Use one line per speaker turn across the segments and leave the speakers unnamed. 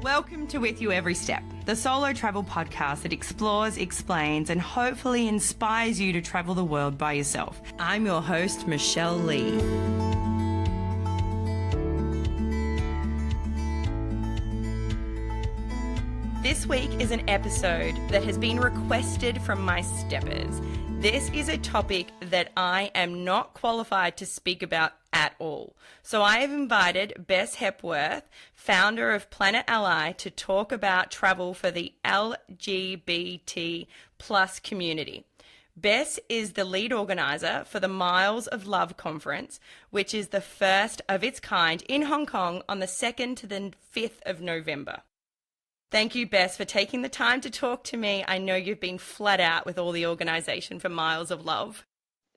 Welcome to With You Every Step, the solo travel podcast that explores, explains, and hopefully inspires you to travel the world by yourself. I'm your host, Michelle Lee. This week is an episode that has been requested from my steppers. This is a topic that I am not qualified to speak about at all. So I have invited Bess Hepworth, founder of Planet Ally, to talk about travel for the LGBT plus community. Bess is the lead organiser for the Miles of Love conference, which is the first of its kind in Hong Kong on the 2nd to the 5th of November. Thank you, Bess, for taking the time to talk to me. I know you've been flat out with all the organisation for Miles of Love.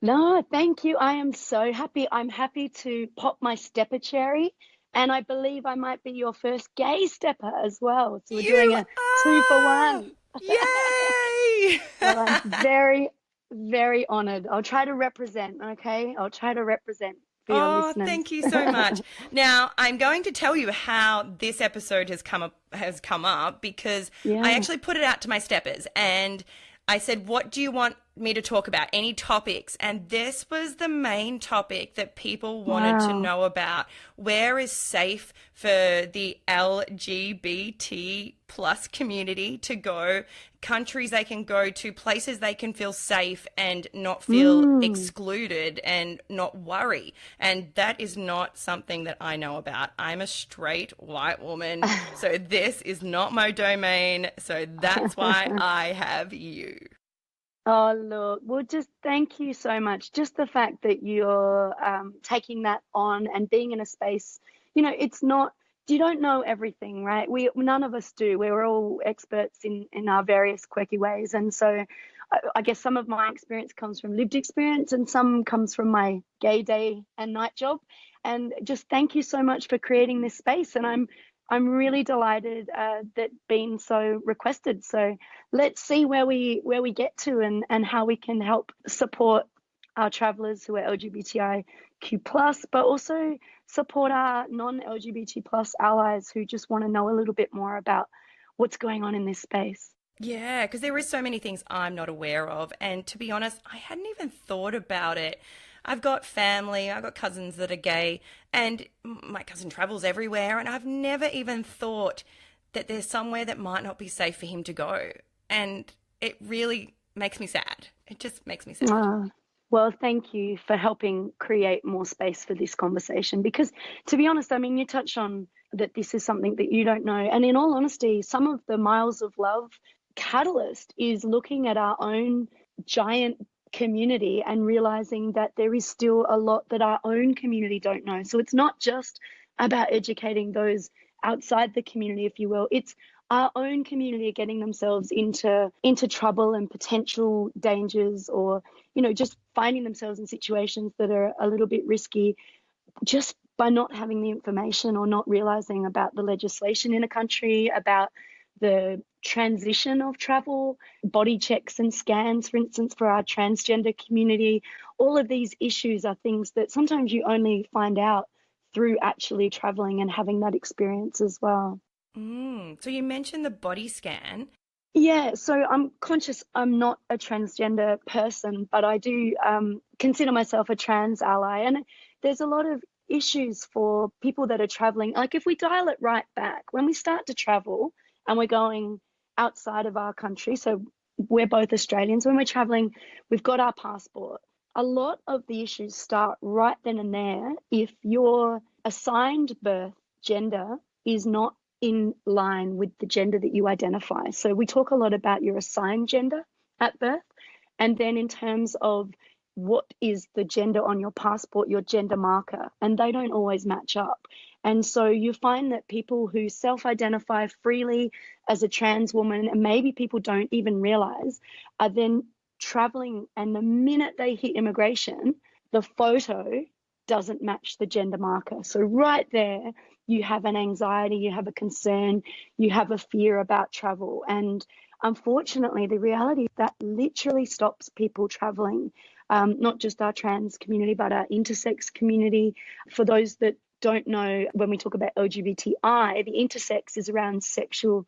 No, thank you. I am so happy. I'm happy to pop my stepper cherry, and I believe I might be your first gay stepper as well. So we're doing a 2-for-1.
Yay!
Well, I'm very, very honoured. I'll try to represent, okay? I'll try to represent for your listeners.
Thank you so much. Now, I'm going to tell you how this episode has come up because I actually put it out to my steppers and I said, what do you want me to talk about? Any topics? And this was the main topic that people wanted to know about. Where is safe for the LGBT plus community to go? Countries they can go to, places they can feel safe and not feel excluded and not worry. And that is not something that I know about. I'm a straight white woman, so this is not my domain. So that's why I have you.
Oh, look, well, just thank you so much. Just the fact that you're taking that on and being in a space, it's not, you don't know everything, right? None of us do. We're all experts in our various quirky ways. And so I guess some of my experience comes from lived experience and some comes from my gay day and night job. And just thank you so much for creating this space. And I'm really delighted that being so requested. So let's see where we get to and how we can help support our travellers who are LGBTIQ+, but also support our non-LGBT plus allies who just want to know a little bit more about what's going on in this space.
Yeah, because there is so many things I'm not aware of. And to be honest, I hadn't even thought about it. I've got family, I've got cousins that are gay, and my cousin travels everywhere, and I've never even thought that there's somewhere that might not be safe for him to go. And it really makes me sad. It just makes me sad.
Well, thank you for helping create more space for this conversation. Because to be honest, I mean, you touched on that this is something that you don't know. And in all honesty, some of the Miles of Love catalyst is looking at our own giant community and realizing that there is still a lot that our own community don't know. So it's not just about educating those outside the community, if you will. It's our own community getting themselves into trouble and potential dangers, or just finding themselves in situations that are a little bit risky just by not having the information or not realizing about the legislation in a country, about the transition of travel, body checks and scans, for instance, for our transgender community. All of these issues are things that sometimes you only find out through actually traveling and having that experience as well.
So you mentioned the body scan.
Yeah, so I'm conscious I'm not a transgender person, but I do consider myself a trans ally. And there's a lot of issues for people that are traveling. Like if we dial it right back, when we start to travel and we're going outside of our country, so we're both Australians, when we're traveling, we've got our passport. A lot of the issues start right then and there if your assigned birth gender is not in line with the gender that you identify. So we talk a lot about your assigned gender at birth, and then in terms of what is the gender on your passport, your gender marker, and they don't always match up. And so you find that people who self-identify freely as a trans woman, and maybe people don't even realize, are then traveling, and the minute they hit immigration, the photo doesn't match the gender marker. So right there, you have an anxiety, you have a concern, you have a fear about travel. And unfortunately, the reality is that literally stops people traveling, not just our trans community, but our intersex community. For those that don't know, when we talk about LGBTI, the intersex is around sexual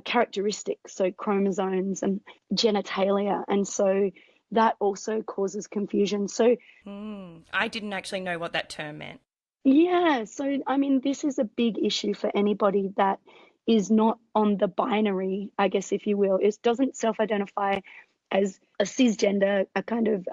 characteristics, so chromosomes and genitalia. And so that also causes confusion. So
I didn't actually know what that term meant.
yeah, so I mean, this is a big issue for anybody that is not on the binary, I guess, if you will. It doesn't self-identify as a cisgender, a kind of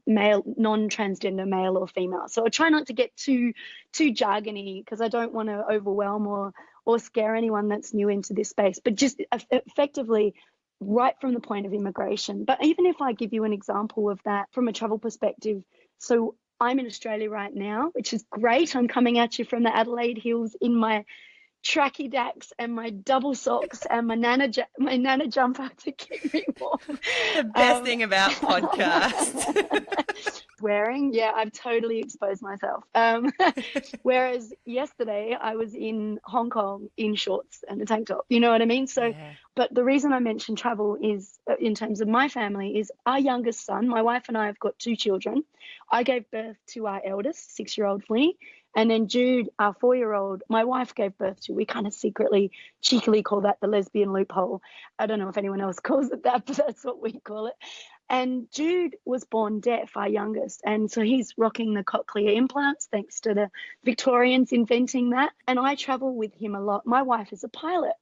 male, non-transgender male or female. So I try not to get too jargony, because I don't want to overwhelm or scare anyone that's new into this space, but just effectively right from the point of immigration. But even if I give you an example of that from a travel perspective, so I'm in Australia right now, which is great. I'm coming at you from the Adelaide Hills in my tracky dacks and my double socks and my nana jumper to keep me warm.
The best thing about podcasts.
Wearing, yeah, I've totally exposed myself. Whereas yesterday I was in Hong Kong in shorts and a tank top, you know what I mean? So, yeah. But the reason I mentioned travel is, in terms of my family, is our youngest son, my wife and I have got 2 children. I gave birth to our eldest, 6-year-old Flinny. And then Jude, our 4-year-old, my wife gave birth to. We kind of secretly, cheekily call that the lesbian loophole. I don't know if anyone else calls it that, but that's what we call it. And Jude was born deaf, our youngest. And so he's rocking the cochlear implants, thanks to the Victorians inventing that. And I travel with him a lot. My wife is a pilot.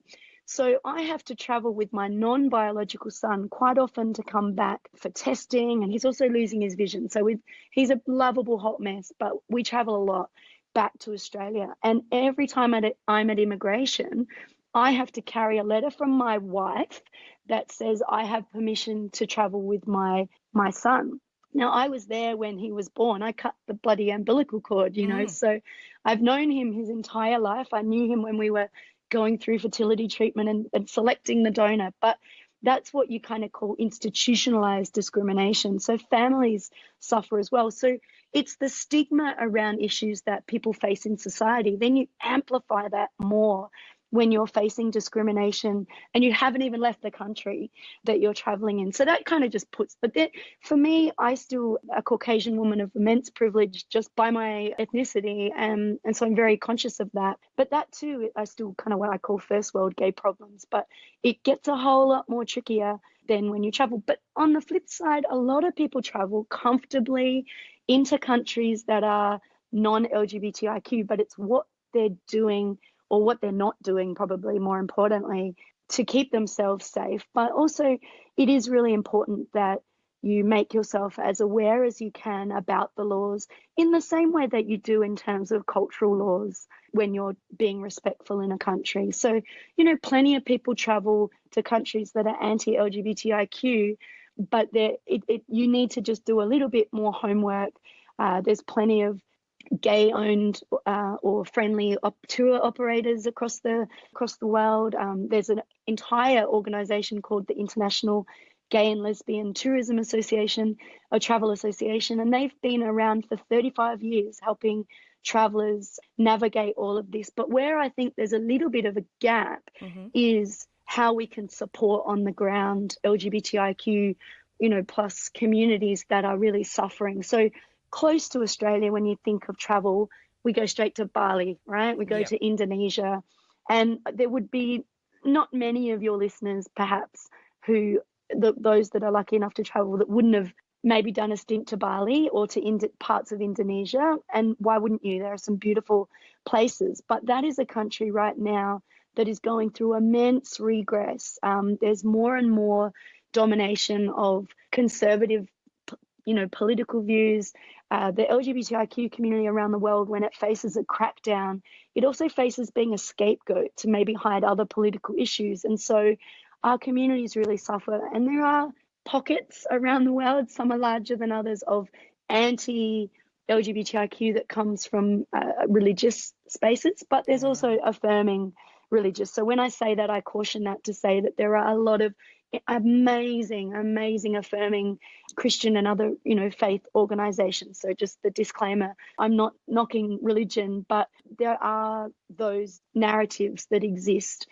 So I have to travel with my non-biological son quite often to come back for testing. And he's also losing his vision. So he's a lovable hot mess, but we travel a lot back to Australia. And every time I'm at immigration, I have to carry a letter from my wife that says I have permission to travel with my son. Now, I was there when he was born. I cut the bloody umbilical cord, you know, so I've known him his entire life. I knew him when we were going through fertility treatment and selecting the donor. But that's what you kind of call institutionalized discrimination. So families suffer as well. So it's the stigma around issues that people face in society. Then you amplify that more when you're facing discrimination and you haven't even left the country that you're traveling in. So that kind of just puts, but then for me, I still a Caucasian woman of immense privilege just by my ethnicity. And so I'm very conscious of that. But that too, I still kind of what I call first world gay problems, but it gets a whole lot more trickier than when you travel. But on the flip side, a lot of people travel comfortably into countries that are non-LGBTIQ, but it's what they're doing or what they're not doing, probably more importantly, to keep themselves safe. But also, it is really important that you make yourself as aware as you can about the laws in the same way that you do in terms of cultural laws when you're being respectful in a country. So, you know, plenty of people travel to countries that are anti-LGBTIQ, but you need to just do a little bit more homework. There's plenty of gay-owned or friendly tour operators across the world. There's an entire organisation called the International Gay and Lesbian Tourism Association, or Travel Association, and they've been around for 35 years helping travellers navigate all of this. But where I think there's a little bit of a gap is how we can support on the ground LGBTIQ, you know, plus communities that are really suffering. So close to Australia, when you think of travel, we go straight to Bali, right? We go to Indonesia. And there would be not many of your listeners, perhaps, who those that are lucky enough to travel that wouldn't have maybe done a stint to Bali or to parts of Indonesia. And why wouldn't you? There are some beautiful places. But that is a country right now that is going through immense regress. There's more and more domination of conservative, you know, political views. The LGBTIQ community around the world, when it faces a crackdown, it also faces being a scapegoat to maybe hide other political issues. And so our communities really suffer. And there are pockets around the world, some are larger than others, of anti-LGBTIQ that comes from religious spaces, but there's also affirming religious. So when I say that, I caution that to say that there are a lot of amazing affirming Christian and other, you know, faith organizations. So just the disclaimer, I'm not knocking religion, but there are those narratives that exist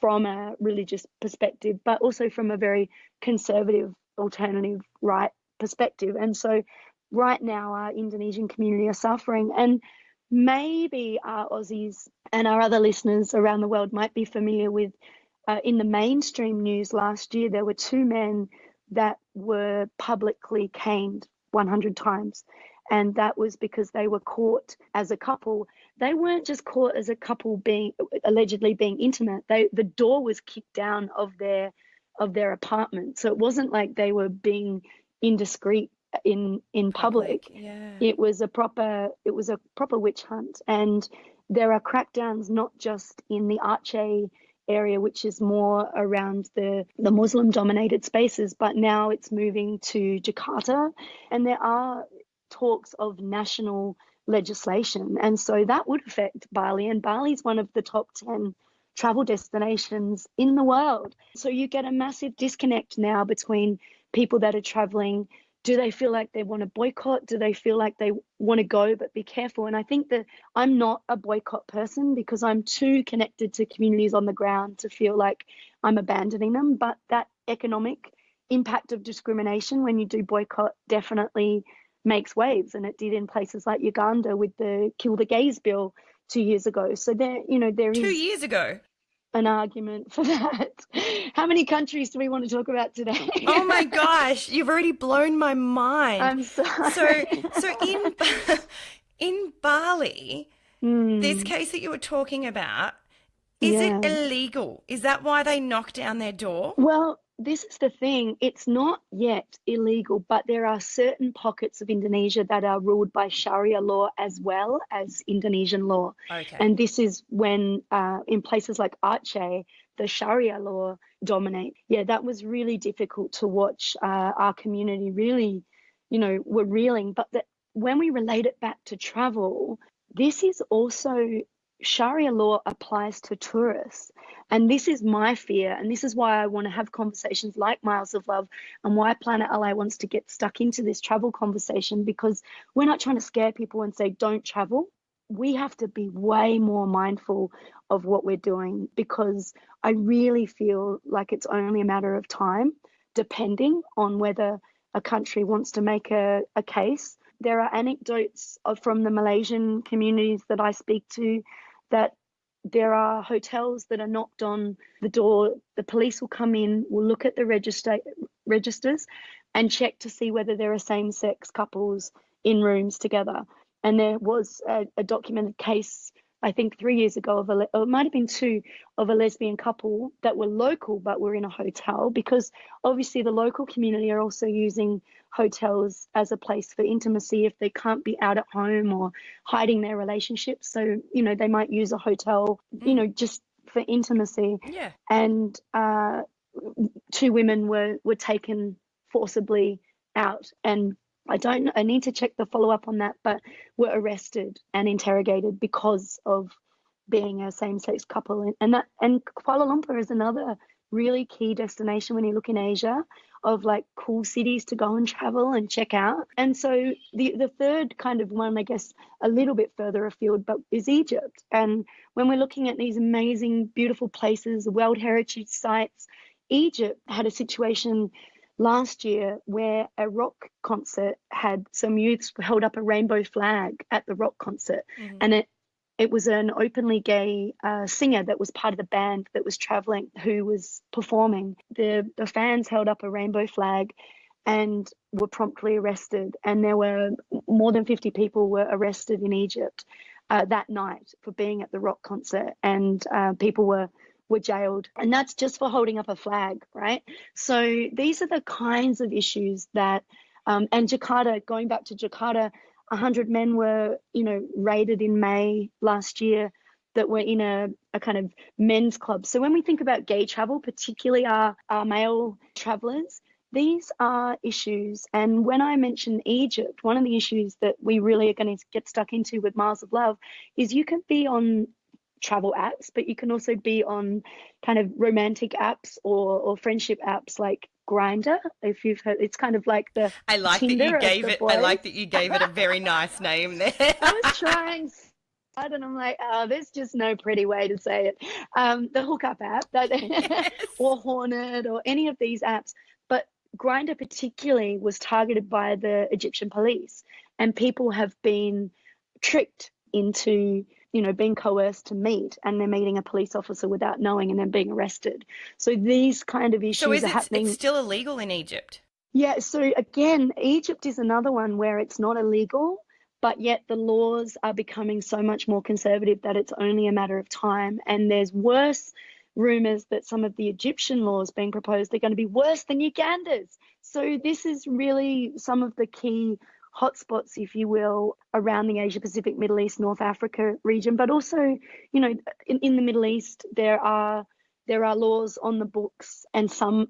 from a religious perspective, but also from a very conservative, alternative, right perspective. And so right now our Indonesian community are suffering. And maybe our Aussies and our other listeners around the world might be familiar with, in the mainstream news last year, there were two men that were publicly caned 100 times. And that was because they were caught as a couple. They weren't just caught as a couple allegedly being intimate. The door was kicked down of their apartment. So it wasn't like they were being indiscreet in public.
Yeah.
It was a proper witch hunt. And there are crackdowns not just in the Aceh area, which is more around the Muslim dominated spaces, but now it's moving to Jakarta, and there are talks of national legislation, and so that would affect Bali, and Bali is one of the top 10 travel destinations in the world. So you get a massive disconnect now between people that are traveling. Do they feel like they want to boycott? Do they feel like they want to go but be careful? And I think that I'm not a boycott person because I'm too connected to communities on the ground to feel like I'm abandoning them. But that economic impact of discrimination when you do boycott definitely makes waves, and it did in places like Uganda with the Kill the Gays bill 2 years ago. So there is
2 years ago
an argument for that. How many countries do we want to talk about today?
Oh my gosh, you've already blown my mind.
I'm sorry.
So in Bali, this case that you were talking about, is it illegal? Is that why they knocked down their door?
Well, this is the thing. It's not yet illegal, but there are certain pockets of Indonesia that are ruled by Sharia law as well as Indonesian law.
Okay.
And this is when, in places like Aceh, the Sharia law dominate. Yeah, that was really difficult to watch. Our community really, were reeling. But when we relate it back to travel, this is also Sharia law applies to tourists. And this is my fear. And this is why I want to have conversations like Miles of Love and why Planet Ally wants to get stuck into this travel conversation, because we're not trying to scare people and say, don't travel. We have to be way more mindful of what we're doing, because I really feel like it's only a matter of time, depending on whether a country wants to make a case. There are anecdotes from the Malaysian communities that I speak to that there are hotels that are knocked on the door. The police will come in, will look at the registers and check to see whether there are same-sex couples in rooms together. And there was a documented case, I think 3 years ago, or it might have been two, of a lesbian couple that were local but were in a hotel, because obviously the local community are also using hotels as a place for intimacy if they can't be out at home or hiding their relationships. So, they might use a hotel, just for intimacy.
Yeah.
And two women were taken forcibly out, and I need to check the follow-up on that, but were arrested and interrogated because of being a same-sex couple. And Kuala Lumpur is another really key destination when you look in Asia of like cool cities to go and travel and check out. And so the third kind of one, I guess, a little bit further afield, but is Egypt. And when we're looking at these amazing, beautiful places, World Heritage sites, Egypt had a situation last year where a rock concert had some youths held up a rainbow flag at the rock concert. Mm-hmm. And it was an openly gay singer that was part of the band that was traveling, who was performing. The fans held up a rainbow flag and were promptly arrested. And there were more than 50 people were arrested in Egypt that night for being at the rock concert. And people were jailed, and that's just for holding up a flag, right? So these are the kinds of issues that, and Jakarta, going back to Jakarta, 100 men were, raided in May last year that were in a kind of men's club. So when we think about gay travel, particularly our male travelers, these are issues. And when I mention Egypt, one of the issues that we really are going to get stuck into with Miles of Love is you can be on travel apps, but you can also be on kind of romantic apps or friendship apps like Grindr. If you've heard, it's kind of like the
I like
Tinder
that you gave it a very nice name there.
I was trying and I'm like, there's just no pretty way to say it. The hookup app
Yes.
or Hornet or any of these apps. But Grindr particularly was targeted by the Egyptian police, and people have been tricked into, being coerced to meet, and they're meeting a police officer without knowing and then being arrested. So these kind of issues are happening.
It's still illegal in Egypt?
Yeah. So again, Egypt is another one where it's not illegal, but yet the laws are becoming so much more conservative that it's only a matter of time. And there's worse rumors that some of the Egyptian laws being proposed are going to be worse than Uganda's. So this is really some of the key hotspots, if you will, around the Asia Pacific, Middle East, North Africa region. But also, in the Middle East, there are laws on the books, and some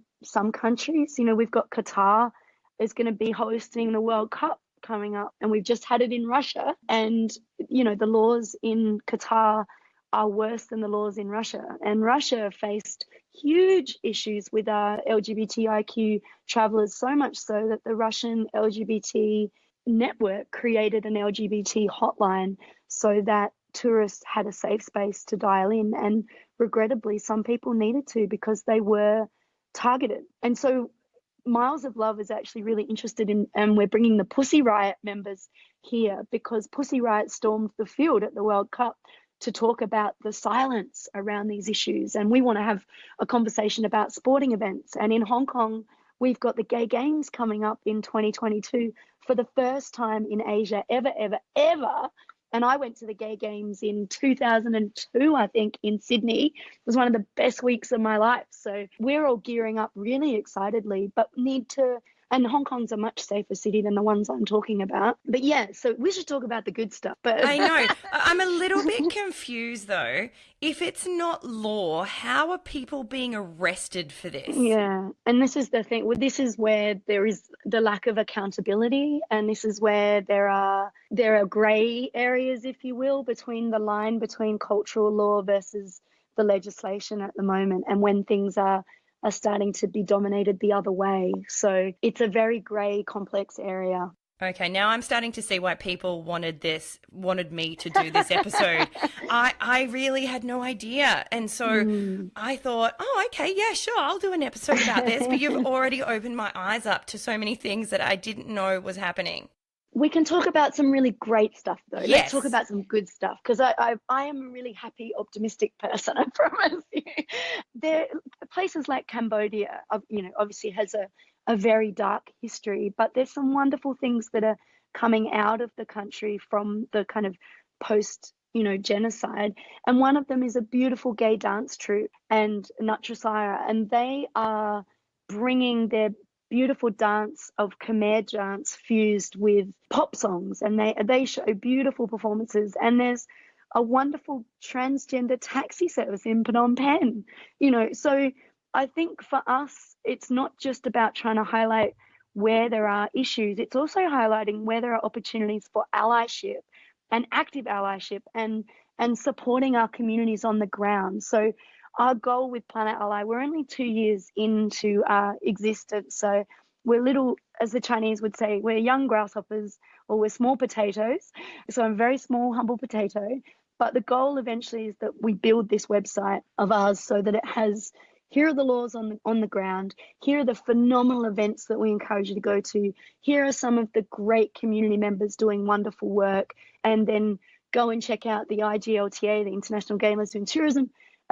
countries, we've got Qatar is going to be hosting the World Cup coming up, and we've just had it in Russia, and the laws in Qatar are worse than the laws in Russia. And Russia faced huge issues with LGBTIQ travelers, so much so that the Russian LGBT network created an LGBT hotline so that tourists had a safe space to dial in. And regrettably, some people needed to, because they were targeted. And so Miles of Love is actually really interested in, and we're bringing the Pussy Riot members here because Pussy Riot stormed the field at the World Cup to talk about the silence around these issues. And we want to have a conversation about sporting events. And in Hong Kong, we've got the Gay Games coming up in 2022 for the first time in Asia ever. And I went to the Gay Games in 2002, I think, in Sydney. It was one of the best weeks of my life. So we're all gearing up really excitedly, but and Hong Kong's a much safer city than the ones I'm talking about. But yeah, so we should talk about the good stuff. But
I know. I'm a little bit confused, though. If it's not law, how are people being arrested for this?
Yeah, and this is the thing. Well, this is where there is the lack of accountability, and this is where there are grey areas, if you will, between the line between cultural law versus the legislation at the moment, and when things are starting to be dominated the other way. So it's a very grey, complex area.
Okay, now I'm starting to see why people wanted me to do this episode. I really had no idea. And so I thought, okay, yeah, sure, I'll do an episode about this. But you've already opened my eyes up to so many things that I didn't know was happening.
We can talk about some really great stuff, though.
Yes.
Let's talk about some good stuff, because I am a really happy, optimistic person, I promise you. There, places like Cambodia, obviously has a very dark history, but there's some wonderful things that are coming out of the country from the kind of post, genocide. And one of them is a beautiful gay dance troupe, and Nutrasaya, and they are bringing their beautiful dance of Khmer dance fused with pop songs, and they show beautiful performances. And there's a wonderful transgender taxi service in Phnom Penh, so I think for us, it's not just about trying to highlight where there are issues, it's also highlighting where there are opportunities for allyship and active allyship and supporting our communities on the ground. So our goal with Planet Ally, we're only 2 years into our existence. So we're little, as the Chinese would say, we're young grasshoppers, or we're small potatoes. So I'm a very small, humble potato. But the goal eventually is that we build this website of ours so that it has, here are the laws on the ground. Here are the phenomenal events that we encourage you to go to. Here are some of the great community members doing wonderful work. And then go and check out the IGLTA, the International Gay and Lesbian Tourism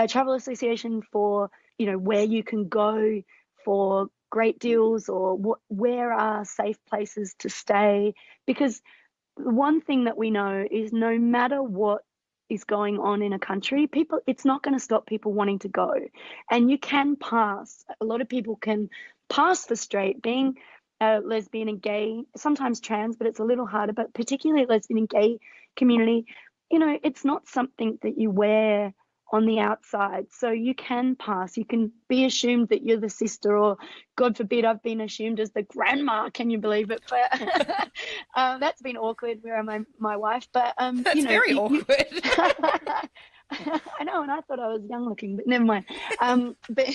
Travel Association, for where you can go for great deals, or where are safe places to stay. Because one thing that we know is, no matter what is going on in a country, it's not going to stop people wanting to go. And you can pass. A lot of people can pass for straight, being lesbian and gay, sometimes trans, but it's a little harder. But particularly lesbian and gay community, it's not something that you wear on the outside. So you can pass. You can be assumed that you're the sister, or God forbid, I've been assumed as the grandma. Can you believe it? But that's been awkward where I'm my wife. But
that's very awkward.
I know, and I thought I was young looking, but never mind. But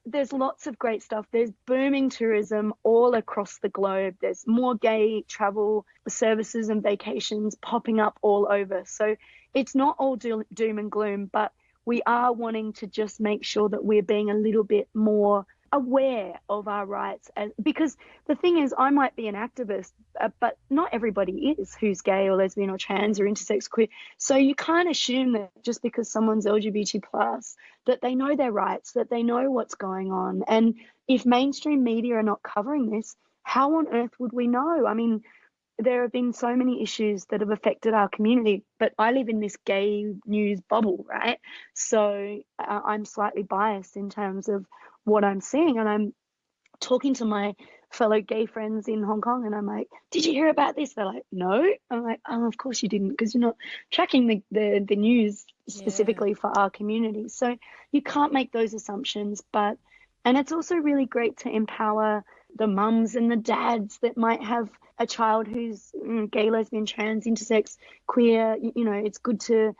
there's lots of great stuff. There's booming tourism all across the globe. There's more gay travel services and vacations popping up all over. So it's not all doom and gloom, but we are wanting to just make sure that we're being a little bit more aware of our rights, because the thing is, I might be an activist, but not everybody is who's gay or lesbian or trans or intersex queer. So you can't assume that just because someone's LGBT plus that they know their rights, that they know what's going on. And if mainstream media are not covering this, how on earth would we know? I mean, there have been so many issues that have affected our community, but I live in this gay news bubble, right? So I'm slightly biased in terms of what I'm seeing. And I'm talking to my fellow gay friends in Hong Kong, and I'm like, did you hear about this? They're like, no. I'm like, oh, of course you didn't, because you're not tracking the news specifically for our community. So you can't make those assumptions. And it's also really great to empower the mums and the dads that might have a child who's gay, lesbian, trans, intersex, queer. You know, it's good to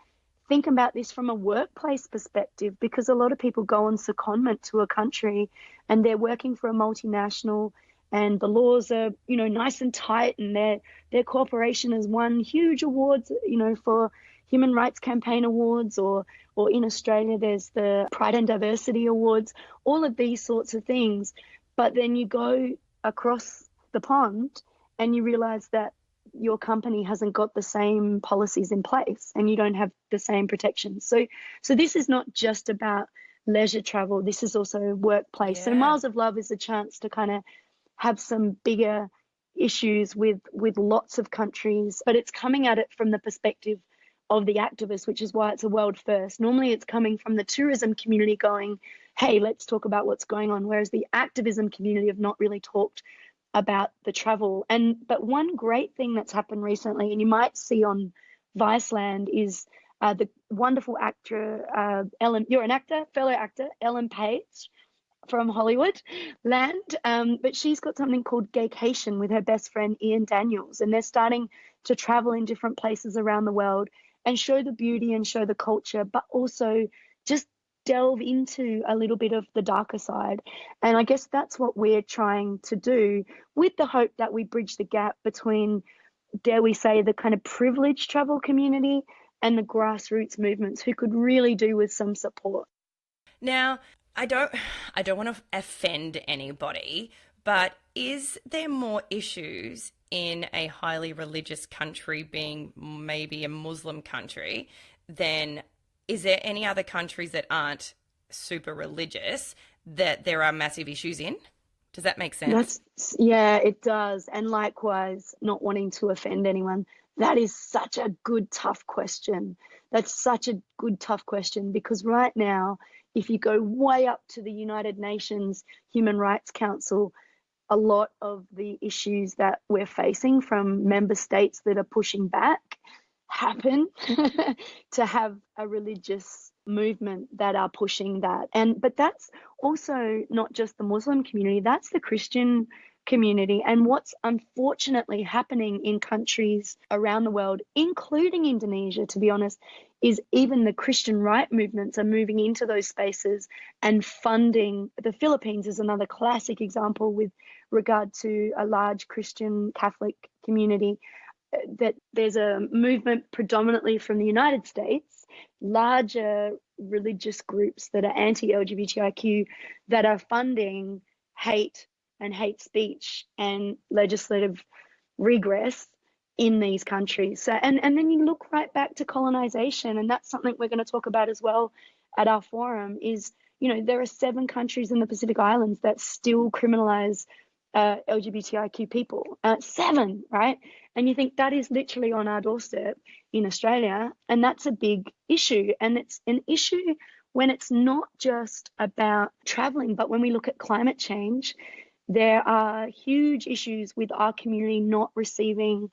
think about this from a workplace perspective, because a lot of people go on secondment to a country and they're working for a multinational, and the laws are, you know, nice and tight, and their corporation has won huge awards, you know, for Human Rights Campaign awards, or in Australia there's the Pride and Diversity Awards, all of these sorts of things. But then you go across the pond and you realize that your company hasn't got the same policies in place and you don't have the same protections. So this is not just about leisure travel. This is also workplace.
Yeah.
So Miles of Love is a chance to kind of have some bigger issues with lots of countries, but it's coming at it from the perspective of the activists, which is why it's a world first. Normally it's coming from the tourism community going, hey, let's talk about what's going on, whereas the activism community have not really talked about the travel. But one great thing that's happened recently, and you might see on Viceland, is the wonderful actor, Ellen, you're an actor, fellow actor, Ellen Page from Hollywood land, but she's got something called Gaycation with her best friend Ian Daniels, and they're starting to travel in different places around the world and show the beauty and show the culture, but also just delve into a little bit of the darker side. And I guess that's what we're trying to do, with the hope that we bridge the gap between, dare we say, the kind of privileged travel community and the grassroots movements who could really do with some support.
Now, I don't want to offend anybody, but is there more issues in a highly religious country, being maybe a Muslim country, than is there any other countries that aren't super religious that there are massive issues in? Does that make sense?
Yeah, it does. And likewise, not wanting to offend anyone, that is such a good, tough question. That's such a good, tough question, because right now, if you go way up to the United Nations Human Rights Council, a lot of the issues that we're facing from member states that are pushing back happen to have a religious movement that are pushing that. But that's also not just the Muslim community, that's the Christian community. And what's unfortunately happening in countries around the world, including Indonesia, to be honest, is even the Christian right movements are moving into those spaces and funding. The Philippines is another classic example with regard to a large Christian Catholic community, that there's a movement predominantly from the United States, larger religious groups that are anti-LGBTIQ, that are funding hate and hate speech and legislative regress in these countries. So, and then you look right back to colonization, and that's something we're going to talk about as well at our forum, is, you know, there are 7 countries in the Pacific Islands that still criminalize LGBTIQ people. 7, right? And you think that is literally on our doorstep in Australia, and that's a big issue. And it's an issue when it's not just about traveling, but when we look at climate change, there are huge issues with our community not receiving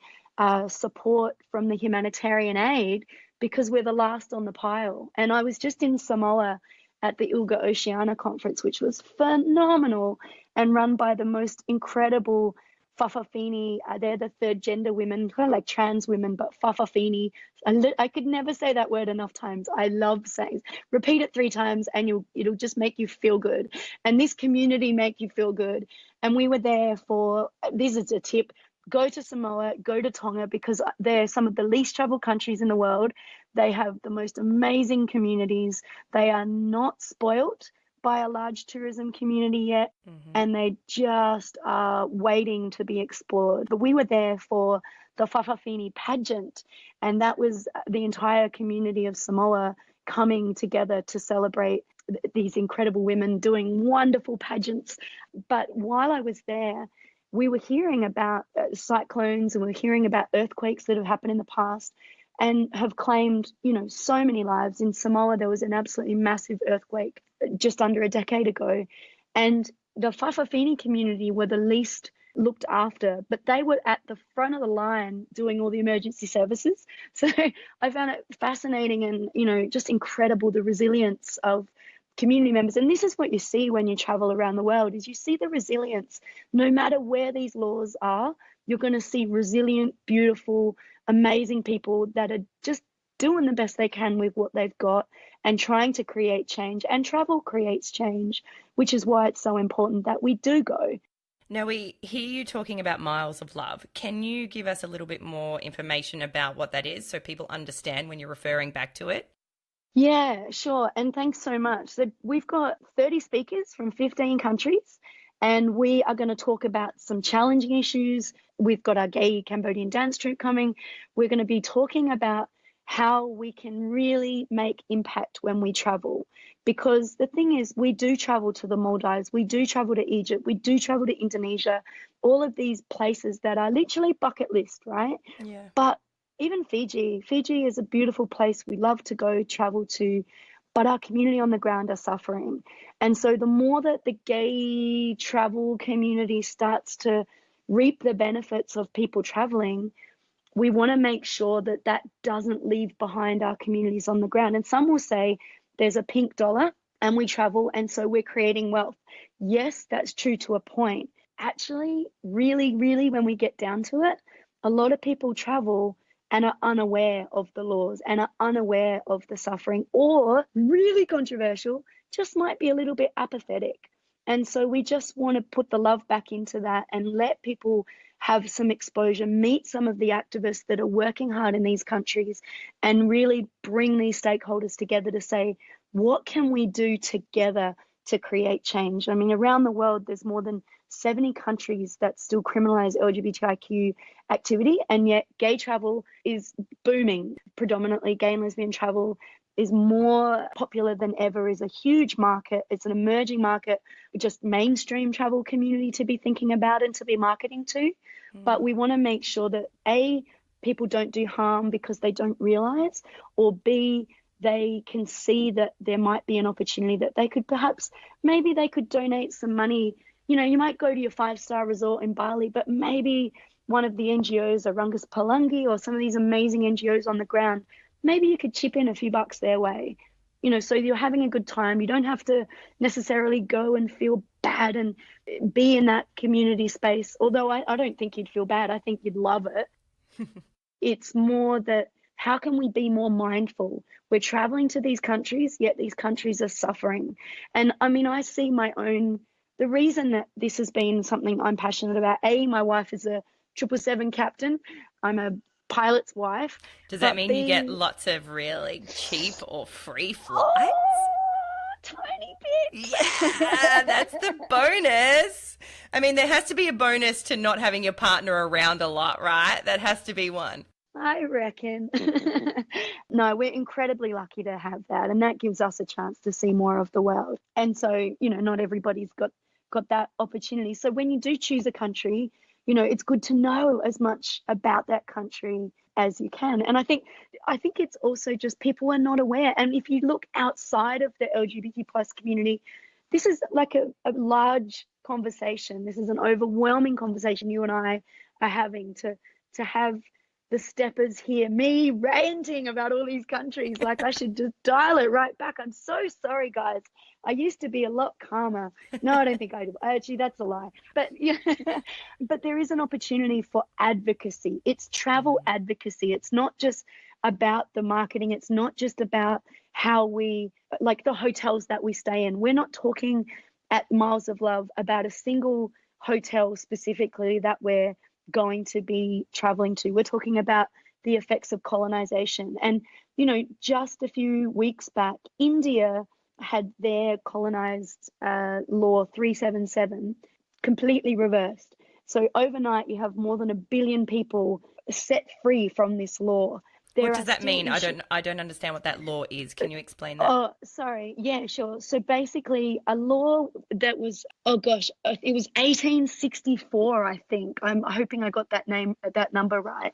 support from the humanitarian aid because we're the last on the pile. And I was just in Samoa at the Ilga Oceana conference, which was phenomenal and run by the most incredible Fa'afafini. They're the third gender women, kind of like trans women, but Fa'afafini. I could never say that word enough times. I love saying, repeat it 3 times and it'll just make you feel good. And this community make you feel good. And we were there for, this is a tip, go to Samoa, go to Tonga, because they're some of the least traveled countries in the world. They have the most amazing communities. They are not spoilt by a large tourism community yet, and they just are waiting to be explored. But we were there for the Whawhawhine pageant, and that was the entire community of Samoa coming together to celebrate these incredible women doing wonderful pageants. But while I was there, we were hearing about cyclones, and we were hearing about earthquakes that have happened in the past and have claimed, so many lives. In Samoa, there was an absolutely massive earthquake just under a decade ago. And the Whawhawhine community were the least looked after, but they were at the front of the line doing all the emergency services. So I found it fascinating and, just incredible, the resilience of community members. And this is what you see when you travel around the world, is you see the resilience. No matter where these laws are, you're going to see resilient, beautiful, amazing people that are just doing the best they can with what they've got and trying to create change. And travel creates change, which is why it's so important that we do go.
Now, we hear you talking about Miles of Love. Can you give us a little bit more information about what that is so people understand when you're referring back to it?
Yeah, sure. And thanks so much. So we've got 30 speakers from 15 countries, and we are going to talk about some challenging issues. We've got our gay Cambodian dance troupe coming. We're going to be talking about how we can really make impact when we travel. Because the thing is, we do travel to the Maldives, we do travel to Egypt, we do travel to Indonesia, all of these places that are literally bucket list, right?
Yeah.
But even Fiji is a beautiful place we love to go travel to, but our community on the ground are suffering. And so the more that the gay travel community starts to reap the benefits of people traveling, we want to make sure that that doesn't leave behind our communities on the ground. And some will say there's a pink dollar and we travel, and so we're creating wealth. Yes, that's true to a point. Actually, really, really, when we get down to it, a lot of people travel and are unaware of the laws and are unaware of the suffering, or really controversial, just might be a little bit apathetic. And so we just want to put the love back into that and let people have some exposure, meet some of the activists that are working hard in these countries, and really bring these stakeholders together to say, what can we do together to create change? I mean, around the world, there's more than 70 countries that still criminalize LGBTIQ activity, and yet gay travel is booming. Predominantly gay and lesbian travel is more popular than ever, is a huge market. It's an emerging market, just mainstream travel community to be thinking about and to be marketing to. But we want to make sure that A, people don't do harm because they don't realize, or B, they can see that there might be an opportunity that they could maybe they could donate some money. You might go to your 5-star resort in Bali, but maybe one of the NGOs, Rungus Palangi, or some of these amazing NGOs on the ground, maybe you could chip in a few bucks their way, so you're having a good time. You don't have to necessarily go and feel bad and be in that community space. Although I don't think you'd feel bad. I think you'd love it. It's more that, how can we be more mindful? We're traveling to these countries, yet these countries are suffering. And I mean, I see the reason that this has been something I'm passionate about. My wife is a 777 captain. I'm a pilot's wife.
Does that mean you get lots of really cheap or free flights?
Tiny bit.
Yeah, that's the bonus. I mean, there has to be a bonus to not having your partner around a lot, right? That has to be one.
I reckon. No, we're incredibly lucky to have that, and that gives us a chance to see more of the world. And so, not everybody's got that opportunity. So when you do choose a country, it's good to know as much about that country as you can. And I think it's also just people are not aware. And if you look outside of the LGBT plus community, this is like a large conversation. This is an overwhelming conversation you and I are having, to have the steppers hear me ranting about all these countries. Like, I should just dial it right back. I'm so sorry, guys. I used to be a lot calmer. No, I don't think I do. Actually, that's a lie. But yeah, but there is an opportunity for advocacy. It's travel advocacy. It's not just about the marketing. It's not just about how we, like the hotels that we stay in. We're not talking at Miles of Love about a single hotel specifically that we're going to be traveling to. We're talking about the effects of colonization. And, just a few weeks back, India had their colonized law 377 completely reversed. So overnight, you have more than 1 billion people set free from this law.
What
There
does
are
that
still
mean? I don't understand what that law is. Can you explain that?
Oh, sorry. Yeah, sure. So basically, a law that was, oh gosh, it was 1864, I think. I'm hoping I got that number right.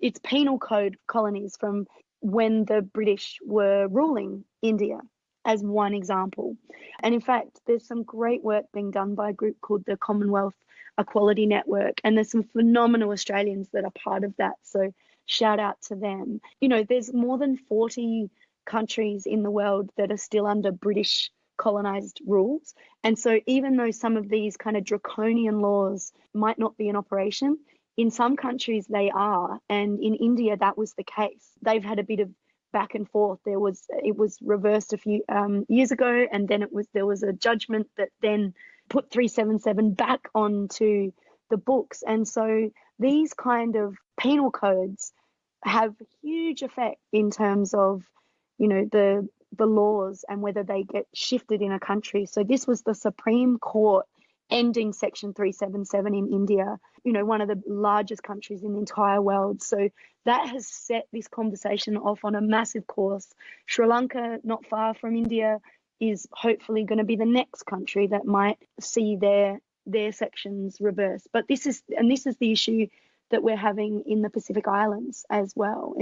It's penal code colonies from when the British were ruling India, as one example. And in fact, there's some great work being done by a group called the Commonwealth Equality Network, and there's some phenomenal Australians that are part of that. So shout out to them. There's more than 40 countries in the world that are still under British colonized rules. And so even though some of these kind of draconian laws might not be in operation, in some countries they are. And in India, that was the case. They've had a bit of back and forth. It was reversed a few years ago, and then there was a judgment that then put 377 back onto the books. And so these kind of penal codes have huge effect in terms of the laws and whether they get shifted in a country. So this was the Supreme Court ending Section 377 in India, one of the largest countries in the entire world. So that has set this conversation off on a massive course. Sri Lanka, not far from India, is hopefully going to be the next country that might see their sections reversed. But this is the issue that we're having in the Pacific Islands as well,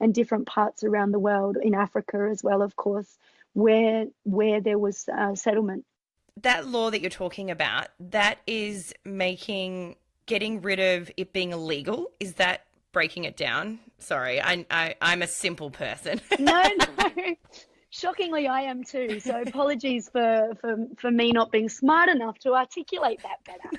and different parts around the world, in Africa as well, of course, where there was settlement.
That law that you're talking about, that is getting rid of it being illegal. Is that breaking it down? Sorry, I'm a simple person.
No. Shockingly, I am too. So apologies for me not being smart enough to articulate that better.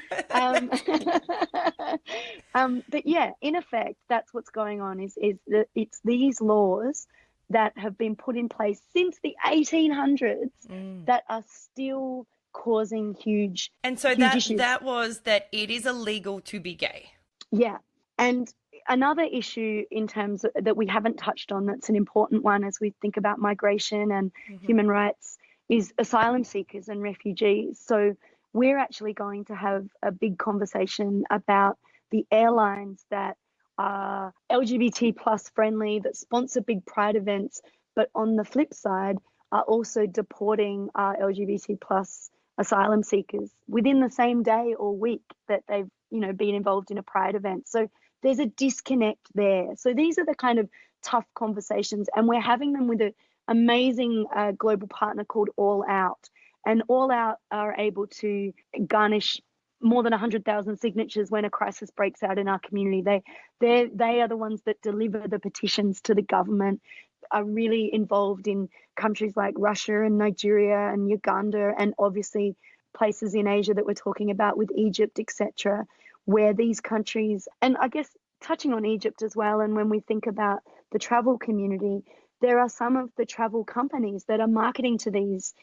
But yeah, in effect, that's what's going on is that it's these laws that have been put in place since the 1800s that are still causing huge
and so
huge issues.
That was that it is illegal to be gay.
Yeah. And another issue in terms of, that we haven't touched on, that's an important one as we think about migration and human rights, is asylum seekers and refugees. So we're actually going to have a big conversation about the airlines that are LGBT plus friendly, that sponsor big pride events, but on the flip side are also deporting LGBT plus asylum seekers within the same day or week that they've been involved in a pride event. So there's a disconnect there. So these are the kind of tough conversations, and we're having them with an amazing global partner called All Out. And All Out are able to garnish more than 100,000 signatures when a crisis breaks out in our community. They are the ones that deliver the petitions to the government, are really involved in countries like Russia and Nigeria and Uganda, and obviously places in Asia that we're talking about with Egypt, etc., where these countries, and I guess touching on Egypt as well, and when we think about the travel community, there are some of the travel companies that are marketing to these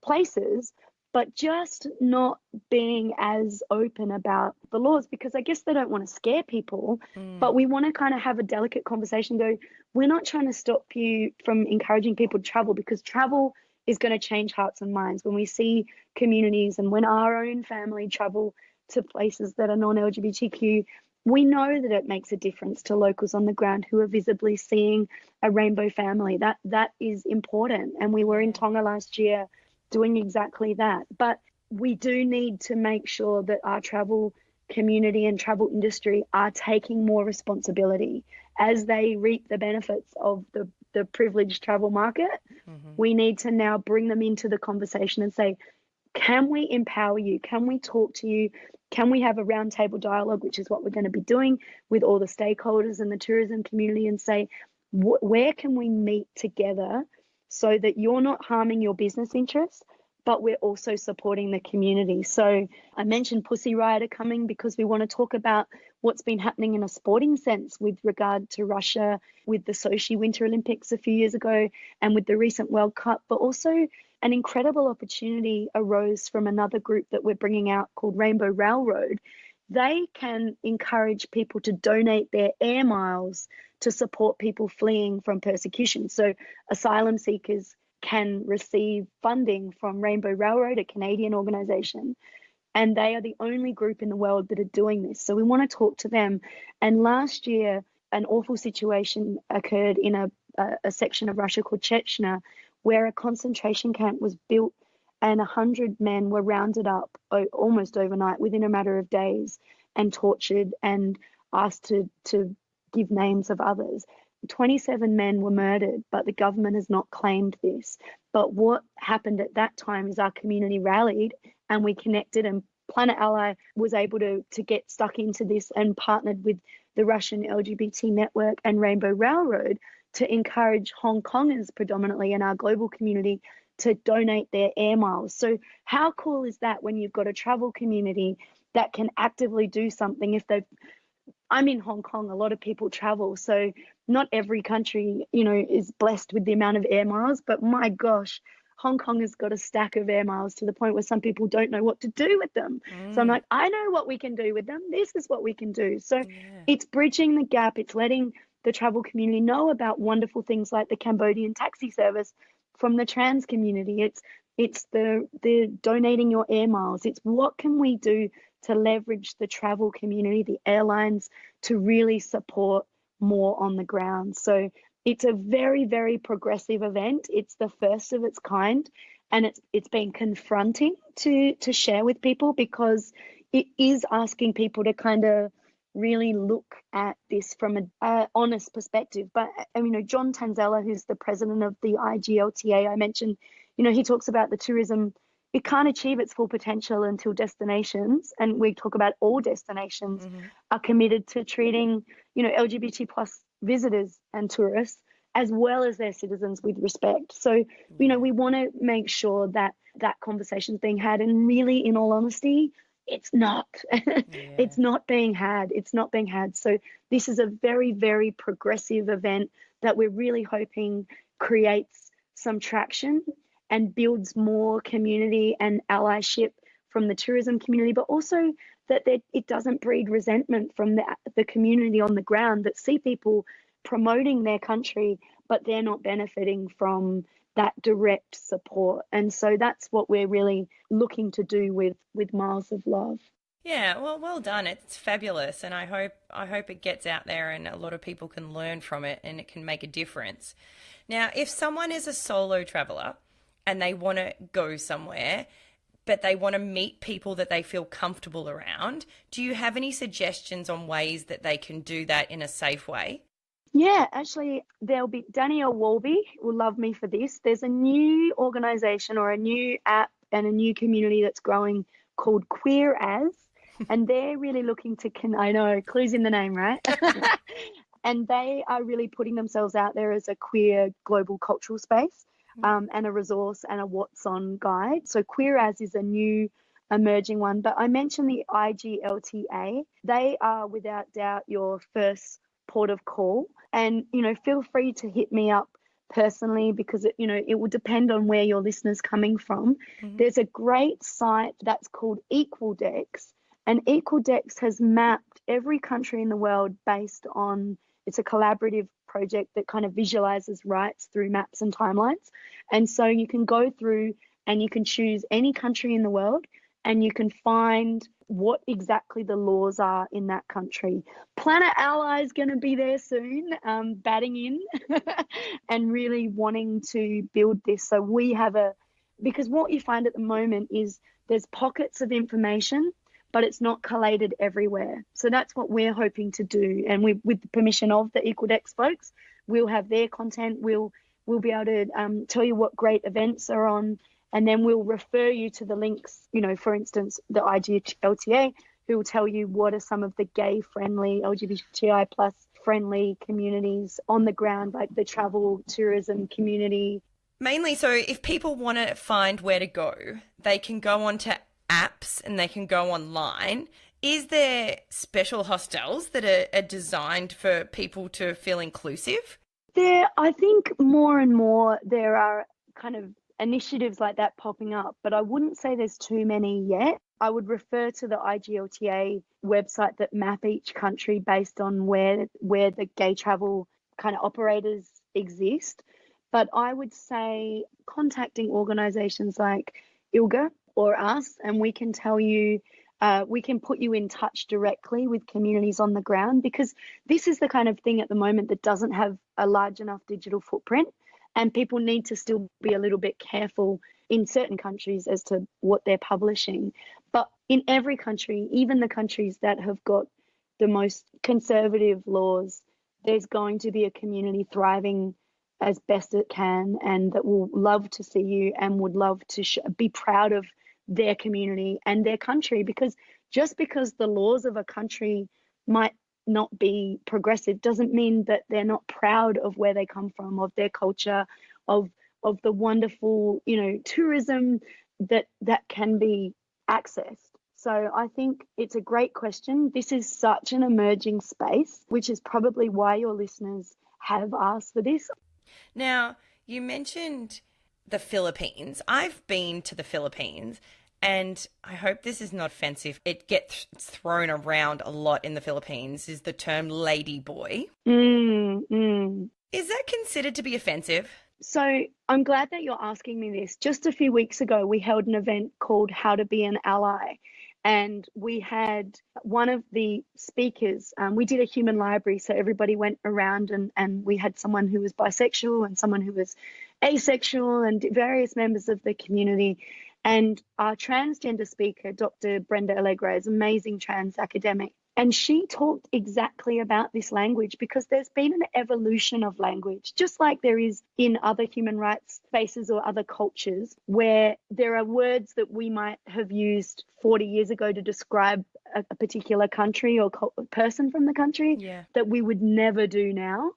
places, but just not being as open about the laws, because I guess they don't want to scare people, but we want to kind of have a delicate conversation, go, we're not trying to stop you from encouraging people to travel, because travel is going to change hearts and minds. When we see communities and when our own family travel to places that are non-LGBTQ, we know that it makes a difference to locals on the ground who are visibly seeing a rainbow family. That is important. And we were in Tonga last year doing exactly that. But we do need to make sure that our travel community and travel industry are taking more responsibility as they reap the benefits of the privileged travel market. We need to now bring them into the conversation and say, can we empower you? Can we talk to you? Can we have a roundtable dialogue, which is what we're going to be doing with all the stakeholders in the tourism community, and say, where can we meet together so that you're not harming your business interests, but we're also supporting the community? So I mentioned Pussy Riot are coming because we want to talk about what's been happening in a sporting sense with regard to Russia, with the Sochi Winter Olympics a few years ago, and with the recent World Cup, but also an incredible opportunity arose from another group that we're bringing out called Rainbow Railroad. They can encourage people to donate their air miles to support people fleeing from persecution. So asylum seekers can receive funding from Rainbow Railroad, a Canadian organisation, and they are the only group in the world that are doing this. So we want to talk to them. And last year, an awful situation occurred in a section of Russia called Chechnya, where a concentration camp was built and 100 men were rounded up almost overnight, within a matter of days, and tortured and asked to give names of others. 27 men were murdered, but the government has not claimed this. But what happened at that time is our community rallied and we connected, and Planet Ally was able to get stuck into this and partnered with the Russian LGBT network and Rainbow Railroad to encourage Hong Kongers predominantly in our global community to donate their air miles. So how cool is that when you've got a travel community that can actively do something? I'm in Hong Kong, a lot of people travel, so not every country, is blessed with the amount of air miles, but my gosh, Hong Kong has got a stack of air miles to the point where some people don't know what to do with them. So I'm like, I know what we can do with them. This is what we can do. So It's bridging the gap. It's letting the travel community know about wonderful things like the Cambodian taxi service from the trans community. It's the donating your air miles. It's what can we do to leverage the travel community, the airlines, to really support more on the ground. So it's a very, very progressive event. It's the first of its kind, and it's been confronting to share with people, because it is asking people to kind of really look at this from an honest perspective. But John Tanzella, who's the president of the IGLTA, I mentioned, he talks about the tourism. It can't achieve its full potential until destinations, and we talk about all destinations, are committed to treating, LGBT plus visitors and tourists as well as their citizens with respect. So, we want to make sure that that conversation is being had. And really, in all honesty, it's not. It's not being had. It's not being had. So this is a very, very progressive event that we're really hoping creates some traction and builds more community and allyship from the tourism community, but also that it doesn't breed resentment from the community on the ground that see people promoting their country, but they're not benefiting from that direct support. And so that's what we're really looking to do with Miles of Love.
Yeah, well done. It's fabulous, and I hope it gets out there and a lot of people can learn from it and it can make a difference. Now, if someone is a solo traveler and they want to go somewhere, but they want to meet people that they feel comfortable around, do you have any suggestions on ways that they can do that in a safe way?
Yeah, actually, there'll be Danielle Walby will love me for this. There's a new organisation or a new app and a new community that's growing called Queer As, and they're really looking to I know, clues in the name, right? And they are really putting themselves out there as a queer global cultural space, and a resource and a what's on guide. So Queer As is a new emerging one. But I mentioned the IGLTA. They are without doubt your first port of call. And, feel free to hit me up personally, because it will depend on where your listener's coming from. There's a great site that's called Equaldex, and Equaldex has mapped every country in the world based on, it's a collaborative project that kind of visualizes rights through maps and timelines. And so you can go through and you can choose any country in the world and you can find what exactly the laws are in that country. Planet Ally is going to be there soon, batting in and really wanting to build this. So we have because what you find at the moment is there's pockets of information, but it's not collated everywhere. So that's what we're hoping to do. And with the permission of the Equaldex folks, we'll have their content. We'll be able to tell you what great events are on, and then we'll refer you to the links, for instance, the IGLTA, who will tell you what are some of the gay-friendly, LGBTQI plus friendly communities on the ground, like the travel tourism community.
Mainly, so if people want to find where to go, they can go onto apps and they can go online. Is there special hostels that are designed for people to feel inclusive?
I think more and more there are kind of initiatives like that popping up, but I wouldn't say there's too many yet. I would refer to the IGLTA website that map each country based on where the gay travel kind of operators exist. But I would say contacting organisations like ILGA or us, and we can tell you, we can put you in touch directly with communities on the ground, because this is the kind of thing at the moment that doesn't have a large enough digital footprint, and people need to still be a little bit careful in certain countries as to what they're publishing. But in every country, even the countries that have got the most conservative laws, there's going to be a community thriving as best it can, and that will love to see you and would love to be proud of their community and their country. Because just because the laws of a country might not be progressive doesn't mean that they're not proud of where they come from, of their culture, of the wonderful, tourism that can be accessed. So I think it's a great question. This is such an emerging space, which is probably why your listeners have asked for this.
Now, you mentioned the Philippines. I've been to the Philippines, and I hope this is not offensive. It gets thrown around a lot in the Philippines, is the term ladyboy. Is that considered to be offensive?
So I'm glad that you're asking me this. Just a few weeks ago, we held an event called How to Be an Ally. And we had one of the speakers, we did a human library. So everybody went around and we had someone who was bisexual and someone who was asexual and various members of the community. And our transgender speaker, Dr. Brenda Allegra, is an amazing trans academic. And she talked exactly about this language, because there's been an evolution of language, just like there is in other human rights spaces or other cultures, where there are words that we might have used 40 years ago to describe a particular country or person from the country that we would never do now.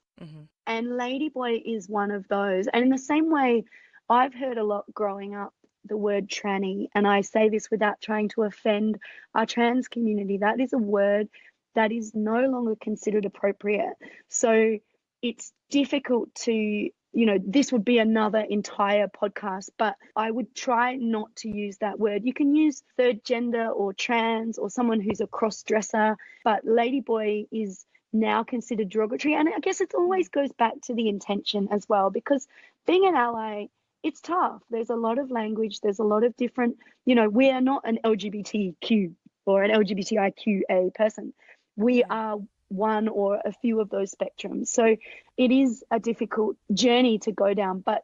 And ladyboy is one of those. And in the same way, I've heard a lot growing up the word tranny, and I say this without trying to offend our trans community. That is a word that is no longer considered appropriate. So it's difficult to, this would be another entire podcast, but I would try not to use that word. You can use third gender or trans or someone who's a cross-dresser, but ladyboy is now considered derogatory. And I guess it always goes back to the intention as well, because being an ally, it's tough. There's a lot of language. There's a lot of different, we are not an LGBTQ or an LGBTIQA person. We are one or a few of those spectrums. So it is a difficult journey to go down. But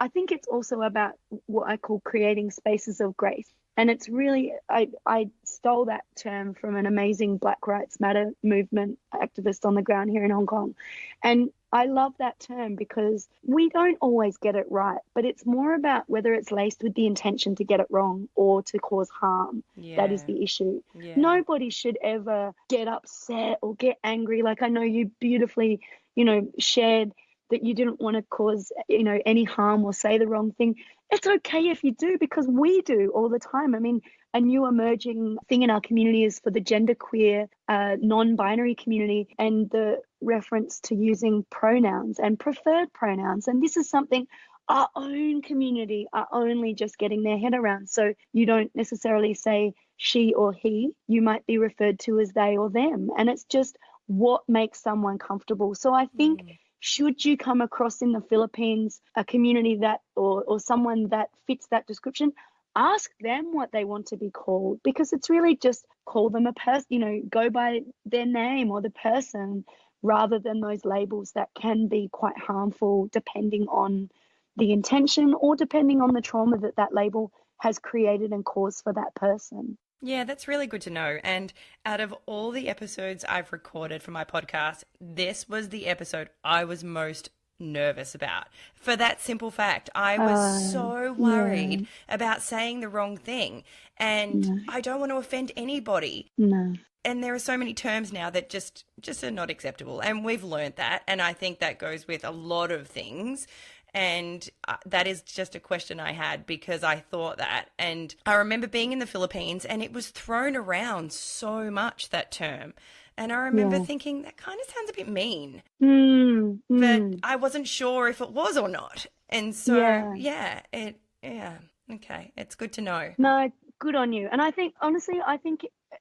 I think it's also about what I call creating spaces of grace. And it's really, I stole that term from an amazing Black Rights Matter movement activist on the ground here in Hong Kong. And I love that term because we don't always get it right, but it's more about whether it's laced with the intention to get it wrong or to cause harm. That is the issue. Nobody should ever get upset or get angry. Like I know you beautifully, shared that you didn't want to cause, any harm or say the wrong thing. It's okay if you do, because we do all the time. I mean, a new emerging thing in our community is for the genderqueer, non-binary community, and the reference to using pronouns and preferred pronouns. And this is something our own community are only just getting their head around. So you don't necessarily say she or he, you might be referred to as they or them. And it's just what makes someone comfortable. So I think should you come across in the Philippines a community that or someone that fits that description, ask them what they want to be called, because it's really just call them a person, go by their name or the person, rather than those labels that can be quite harmful depending on the intention or depending on the trauma that label has created and caused for that person.
Yeah, that's really good to know. And out of all the episodes I've recorded for my podcast, this was the episode I was most nervous about. For that simple fact, I was so worried about saying the wrong thing. And I don't want to offend anybody.
No.
And there are so many terms now that just are not acceptable. And we've learned that. And I think that goes with a lot of things. And that is just a question I had, because I thought that. And I remember being in the Philippines and it was thrown around so much, that term. And I remember thinking, that kind of sounds a bit mean. But I wasn't sure if it was or not. And so, okay, it's good to know.
No, good on you. And I think, honestly,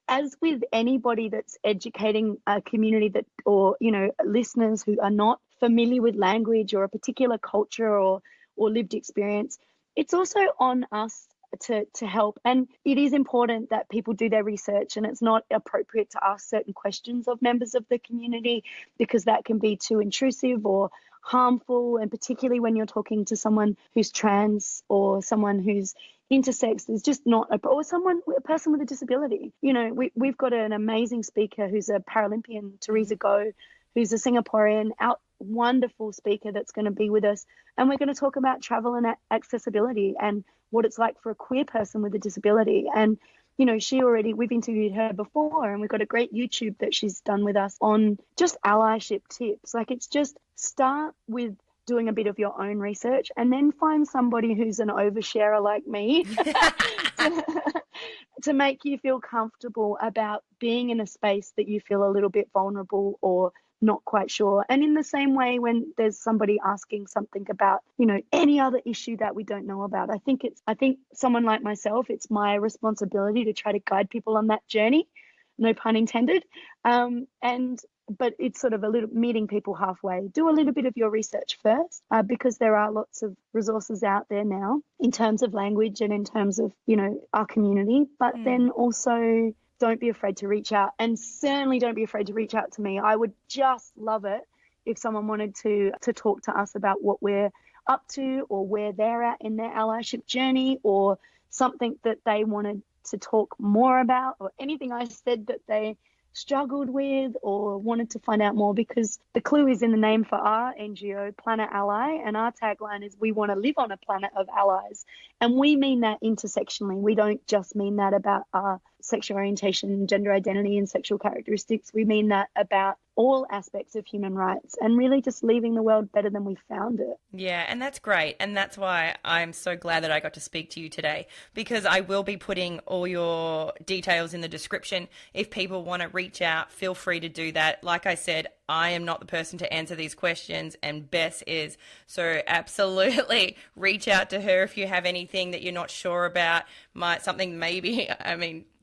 as with anybody that's educating a community that, or, listeners who are not familiar with language or a particular culture or lived experience, it's also on us to help. And it is important that people do their research, and it's not appropriate to ask certain questions of members of the community because that can be too intrusive or harmful. And particularly when you're talking to someone who's trans or someone who's intersex, is just not a person with a disability. We've got an amazing speaker who's a Paralympian, Teresa Go, who's a Singaporean, wonderful speaker that's going to be with us. And we're going to talk about travel and accessibility and what it's like for a queer person with a disability. And, we've interviewed her before, and we've got a great YouTube that she's done with us on just allyship tips. Like, it's just start with doing a bit of your own research and then find somebody who's an oversharer like me to make you feel comfortable about being in a space that you feel a little bit vulnerable or not quite sure. And in the same way, when there's somebody asking something about, any other issue that we don't know about, I think someone like myself, it's my responsibility to try to guide people on that journey, no pun intended. But it's sort of a little meeting people halfway. Do a little bit of your research first, because there are lots of resources out there now in terms of language and in terms of, our community. But then also don't be afraid to reach out, and certainly don't be afraid to reach out to me. I would just love it if someone wanted to talk to us about what we're up to or where they're at in their allyship journey, or something that they wanted to talk more about, or anything I said that they struggled with or wanted to find out more, because the clue is in the name for our NGO, Planet Ally, and our tagline is we want to live on a planet of allies. And we mean that intersectionally. We don't just mean that about our sexual orientation, gender identity and sexual characteristics. We mean that about all aspects of human rights and really just leaving the world better than we found it.
Yeah, and that's great. And that's why I'm so glad that I got to speak to you today, because I will be putting all your details in the description. If people want to reach out, feel free to do that. Like I said, I am not the person to answer these questions, and Bess is. So absolutely reach out to her if you have anything that you're not sure about.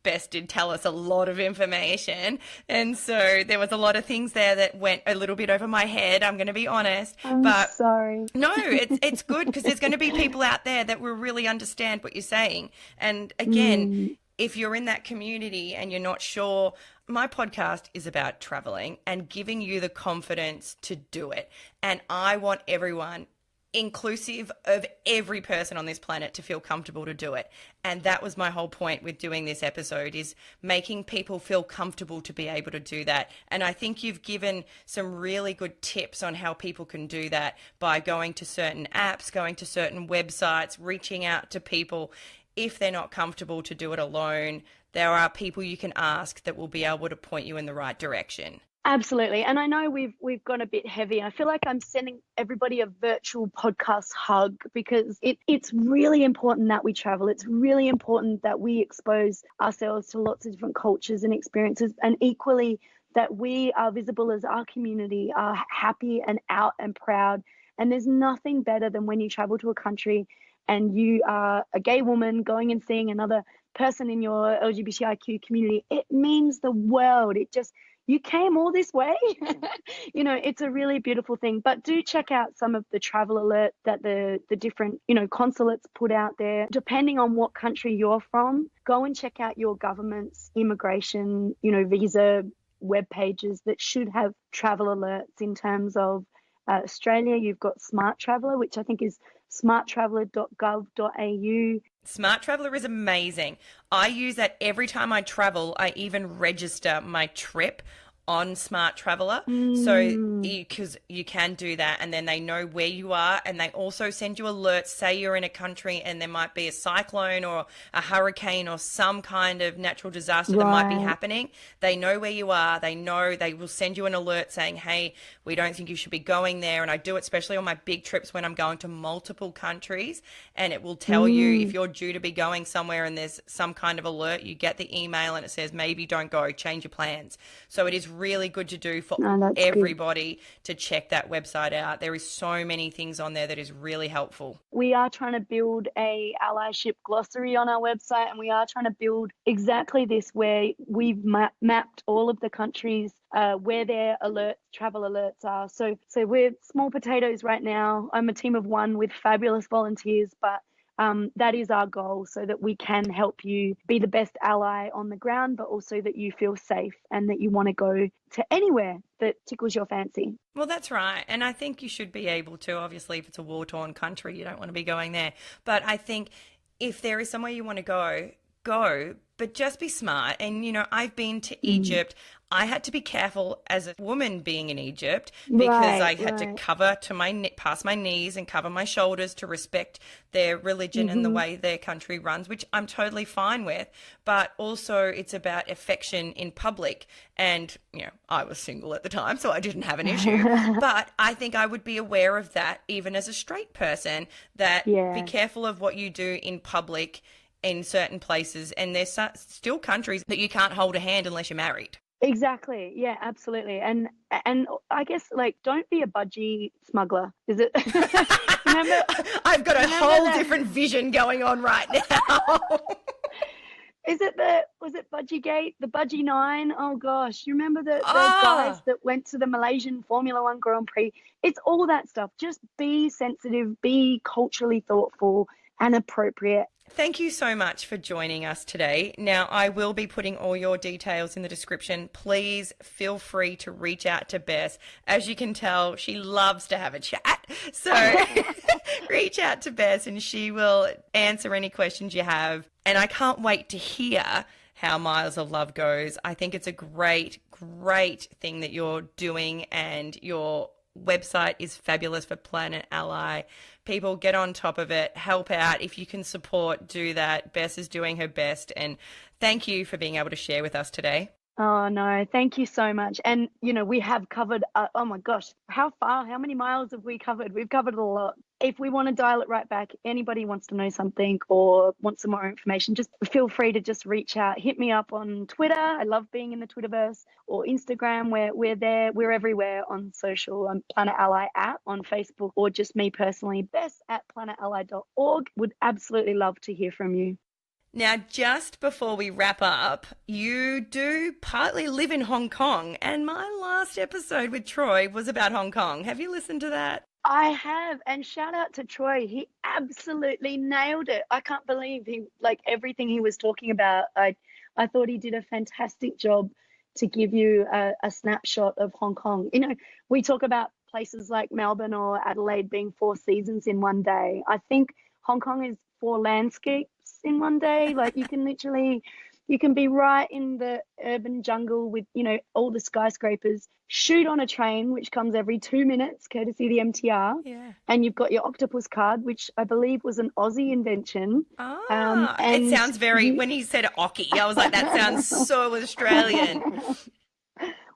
Bess did tell us a lot of information, and so there was a lot of things there that went a little bit over my head, I'm going to be honest.
But sorry.
No, it's good, because there's going to be people out there that will really understand what you're saying. And again, if you're in that community and you're not sure, my podcast is about traveling and giving you the confidence to do it. And I want everyone, inclusive of every person on this planet, to feel comfortable to do it. And that was my whole point with doing this episode, is making people feel comfortable to be able to do that. And I think you've given some really good tips on how people can do that by going to certain apps, going to certain websites, reaching out to people. If they're not comfortable to do it alone, there are people you can ask that will be able to point you in the right direction.
Absolutely. And I know we've gone a bit heavy. I feel like I'm sending everybody a virtual podcast hug, because it's really important that we travel. It's really important that we expose ourselves to lots of different cultures and experiences, and equally that we are visible as our community, are happy and out and proud. And there's nothing better than when you travel to a country and you are a gay woman going and seeing another person in your LGBTIQ community. It means the world. You came all this way. It's a really beautiful thing. But do check out some of the travel alert that the different, consulates put out there. Depending on what country you're from, go and check out your government's immigration, visa web pages that should have travel alerts. In terms of Australia, you've got Smart Traveller, which I think is smarttraveller.gov.au.
Smart Traveller is amazing. I use that every time I travel. I even register my trip on Smart Traveller. So because you can do that, and then they know where you are, and they also send you alerts. Say you're in a country and there might be a cyclone or a hurricane or some kind of natural disaster that might be happening. They know where you are. They will send you an alert saying, hey, we don't think you should be going there. And I do it especially on my big trips when I'm going to multiple countries, and it will tell you if you're due to be going somewhere and there's some kind of alert. You get the email and it says maybe don't go, change your plans. So it is really good to do for
No, that's good.
everybody to check that website out. There is so many things on there that is really helpful.
We are trying to build a allyship glossary on our website, and we are trying to build exactly this, where we've mapped all of the countries where their travel alerts are. So we're small potatoes right now. I'm a team of one with fabulous volunteers, but that is our goal, so that we can help you be the best ally on the ground, but also that you feel safe and that you want to go to anywhere that tickles your fancy.
Well, that's right. And I think you should be able to. Obviously, if it's a war-torn country, you don't want to be going there. But I think if there is somewhere you want to go, but just be smart. And, you know, I've been to Egypt. I had to be careful as a woman being in Egypt, because I had to cover to past my knees and cover my shoulders to respect their religion and the way their country runs, which I'm totally fine with. But also it's about affection in public. And, you know, I was single at the time, so I didn't have an issue. But I think I would be aware of that even as a straight person, that be careful of what you do in public in certain places. And there's still countries that you can't hold a hand unless you're married.
Exactly. Yeah, absolutely. And I guess, like, don't be a budgie smuggler. Is it? Remember?
I've got a whole different vision going on right now.
Was it Budgie Gate, the Budgie 9? Oh gosh, you remember the guys that went to the Malaysian Formula One Grand Prix? It's all that stuff. Just be sensitive, be culturally thoughtful and appropriate.
Thank you so much for joining us today. Now, I will be putting all your details in the description. Please feel free to reach out to Bess. As you can tell, she loves to have a chat. So reach out to Bess and she will answer any questions you have. And I can't wait to hear how Miles of Love goes. I think it's a great, great thing that you're doing, and your website is fabulous for Planet Ally. People, get on top of it, help out. If you can support, do that. Bess is doing her best, and thank you for being able to share with us today.
Oh, no, thank you so much. And, you know, we have covered, oh my gosh, how many miles have we covered? We've covered a lot. If we want to dial it right back, anybody wants to know something or wants some more information, just feel free to just reach out. Hit me up on Twitter. I love being in the Twitterverse, or Instagram. We're there. We're everywhere on social. I'm Planet Ally on Facebook, or just me personally, bess@planetally.org. Would absolutely love to hear from you.
Now, just before we wrap up, you do partly live in Hong Kong, and my last episode with Troy was about Hong Kong. Have you listened to that?
I have, and shout out to Troy. He absolutely nailed it. I can't believe everything he was talking about. I thought he did a fantastic job to give you a snapshot of Hong Kong. You know, we talk about places like Melbourne or Adelaide being 4 seasons in one day. I think Hong Kong is 4 landscapes in one day. Like, you can be right in the urban jungle with, you know, all the skyscrapers, shoot on a train, which comes every 2 minutes, courtesy the MTR.
Yeah.
And you've got your octopus card, which I believe was an Aussie invention.
And it sounds when he said Ockie, I was like, that sounds so Australian.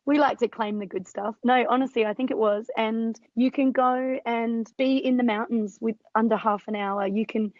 We like to claim the good stuff. No, honestly, I think it was. And you can go and be in the mountains with under half an hour. You can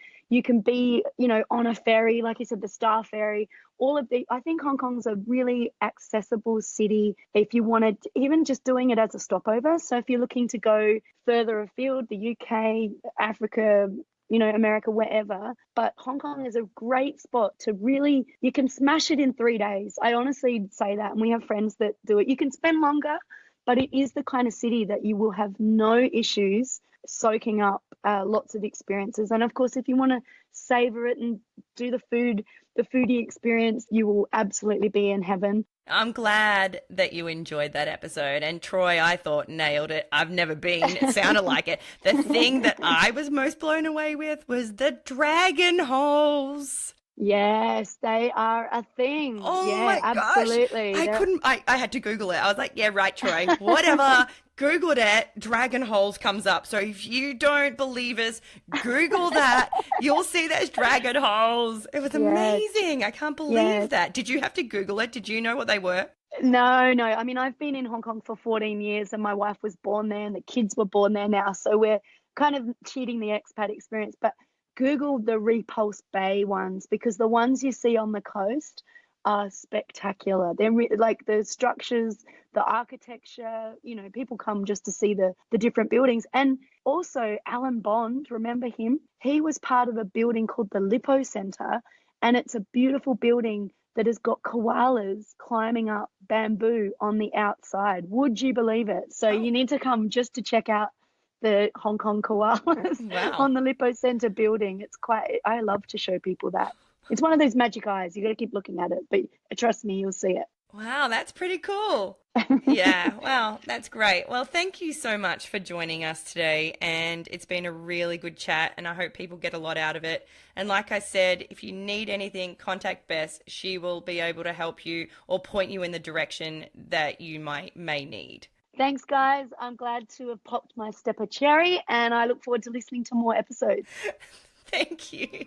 be, you know, on a ferry, like you said, the Star Ferry. I think Hong Kong's a really accessible city if you wanted, even just doing it as a stopover. So if you're looking to go further afield, the UK, Africa, you know, America, wherever. But Hong Kong is a great spot to really, you can smash it in 3 days. I honestly say that. And we have friends that do it. You can spend longer, but it is the kind of city that you will have no issues soaking up lots of experiences. And of course, if you want to savor it and do the foodie experience, you will absolutely be in heaven.
I'm glad that you enjoyed that episode. And Troy, I thought, nailed it. I've never been. It sounded like it. The thing that I was most blown away with was the dragon holes.
Yes, they are a thing.
Oh
yeah,
my gosh.
Absolutely.
I had to Google it. I was like, yeah, right, Troy, whatever. Googled it, dragon holes comes up. So if you don't believe us, Google that. You'll see there's dragon holes. It was amazing. I can't believe that. Did you have to Google it? Did you know what they were?
No. I mean, I've been in Hong Kong for 14 years and my wife was born there and the kids were born there now. So we're kind of cheating the expat experience. But Google the Repulse Bay ones, because the ones you see on the coast are spectacular. They're like the structures, the architecture, people come just to see the different buildings. And also Alan Bond, remember him? He was part of a building called the Lippo Center, and it's a beautiful building that has got koalas climbing up bamboo on the outside. Would you believe it? So you need to come just to check out the Hong Kong koalas on the Lippo Center building. I love to show people that. It's one of those magic eyes. You got to keep looking at it, but trust me, you'll see it.
Wow, that's pretty cool. Yeah, wow, that's great. Well, thank you so much for joining us today, and it's been a really good chat, and I hope people get a lot out of it. And like I said, if you need anything, contact Bess. She will be able to help you or point you in the direction that you may need.
Thanks, guys. I'm glad to have popped my stepper cherry, and I look forward to listening to more episodes.
Thank you.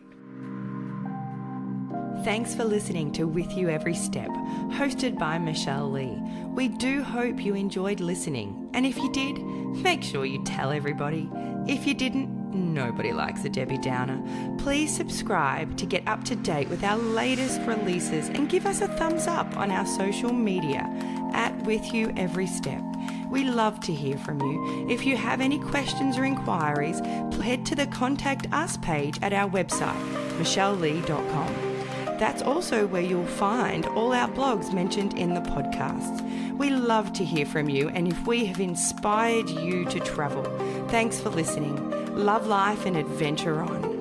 Thanks for listening to With You Every Step, hosted by Michelle Lee. We do hope you enjoyed listening, and if you did, make sure you tell everybody. If you didn't, nobody likes a Debbie Downer. Please subscribe to get up to date with our latest releases and give us a thumbs up on our social media at With You Every Step. We love to hear from you. If you have any questions or inquiries, head to the Contact Us page at our website, michellelee.com. That's also where you'll find all our blogs mentioned in the podcasts. We love to hear from you, and if we have inspired you to travel, thanks for listening. Love life and adventure on.